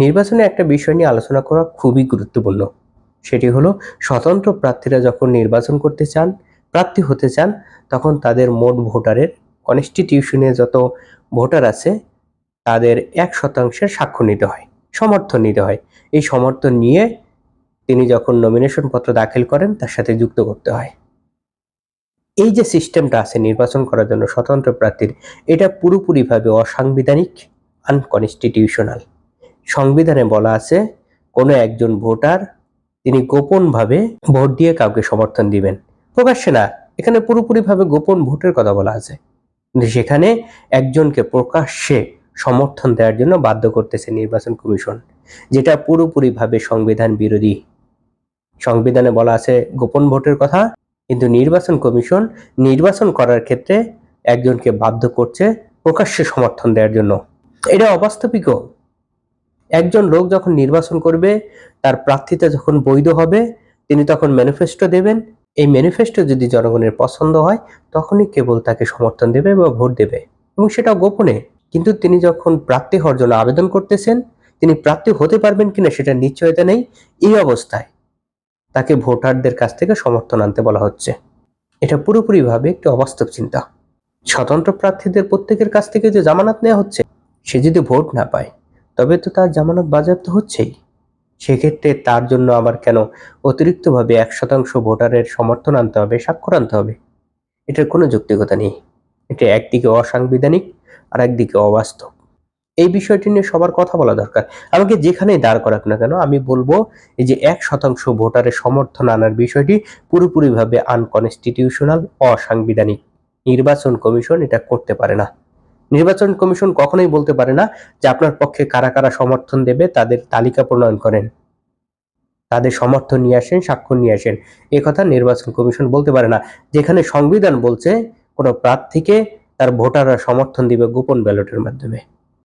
নির্বাচনে একটা বিষয় নিয়ে আলোচনা করা খুবই গুরুত্বপূর্ণ। সেটি হলো স্বতন্ত্র প্রার্থীরা যখন নির্বাচন করতে চান, প্রার্থী হতে চান, তখন তাদের মোট ভোটারের কনস্টিটিউশনে যত ভোটার আছে তাদের 1% সাক্ষ্য নিতে হয়, সমর্থন নিতে হয়। এই সমর্থন নিয়ে তিনি যখন নমিনেশন পত্র দাখিল করেন তার সাথে যুক্ত করতে হয়। এই যে সিস্টেমটা আছে নির্বাচন করার জন্য স্বতন্ত্র প্রার্থীর, এটা পুরোপুরিভাবে অসাংবিধানিক, আনকনস্টিটিউশনাল। সংবিধানে বলা আছে কোনো একজন ভোটার তিনি গোপনভাবে ভোট দিয়ে কাউকে সমর্থন দিবেন, প্রকাশ্যে না। এখানে পুরোপুরিভাবে গোপন ভোটের কথা বলা আছে, কিন্তু সেখানে একজনকে প্রকাশ্যে সমর্থন দেওয়ার জন্য বাধ্য করতেছে নির্বাচন কমিশন, যেটা পুরোপুরিভাবে সংবিধান বিরোধী। সংবিধানে বলা আছে গোপন ভোটের কথা, কিন্তু নির্বাচন কমিশন নির্বাচন করার ক্ষেত্রে একজনকে বাধ্য করছে প্রকাশ্যে সমর্থন দেওয়ার জন্য। এটা অবাস্তবিকও। একজন লোক যখন নির্বাচন করবে, তার প্রার্থিতা যখন বৈধ হবে, তিনি তখন ম্যানিফেস্টো দেবেন। এই ম্যানিফেস্টো যদি জনগণের পছন্দ হয়, তখনই কেবল তাকে সমর্থন দেবে বা ভোট দেবে, এবং সেটা গোপনে। কিন্তু তিনি যখন প্রার্থী হওয়ার জন্য আবেদন করতেছেন, তিনি প্রার্থী হতে পারবেন কিনা সেটা নিশ্চয়তা নেই। এই অবস্থায় তাকে ভোটারদের কাছ থেকে সমর্থন আনতে বলা হচ্ছে। এটা পুরোপুরিভাবে একটি অবাস্তব চিন্তা। স্বতন্ত্র প্রার্থীদের প্রত্যেকের কাছ থেকে যে জামানত নেওয়া হচ্ছে, সে যদি ভোট না পায় তবে তো তার জামানত বাজেয়াপ্ত হচ্ছেই। সেক্ষেত্রে তার জন্য আবার কেন অতিরিক্তভাবে 1% ভোটারের সমর্থন আনতে হবে, স্বাক্ষর আনতে হবে? এটার কোনো যৌক্তিকতা নেই। এটা একদিকে অসাংবিধানিক আর একদিকে অবাস্তব। এই বিষয়টি নিয়ে সবার কথা বলা দরকার। আমাকে যেখানেই দাঁড় করাক না কেন, আমি বলবো এই যে 1% ভোটারের সমর্থন আনার বিষয়টি পুরোপুরিভাবে আনকনস্টিটিউশনাল, অসাংবিধানিক। নির্বাচন কমিশন এটা করতে পারে না। নির্বাচন কমিশন কখনোই বলতে পারে না যে আপনার পক্ষে কারা কারা সমর্থন দেবে তাদের তালিকা প্রণয়ন করেন, তাদের সমর্থন নিয়ে আসেন, স্বাক্ষর নিয়ে আসেন। এ কথা নির্বাচন কমিশন বলতে পারে না। যেখানে সংবিধান বলছে কোনো প্রার্থীকে তার ভোটাররা সমর্থন দিবে গোপন ব্যালটের মাধ্যমে।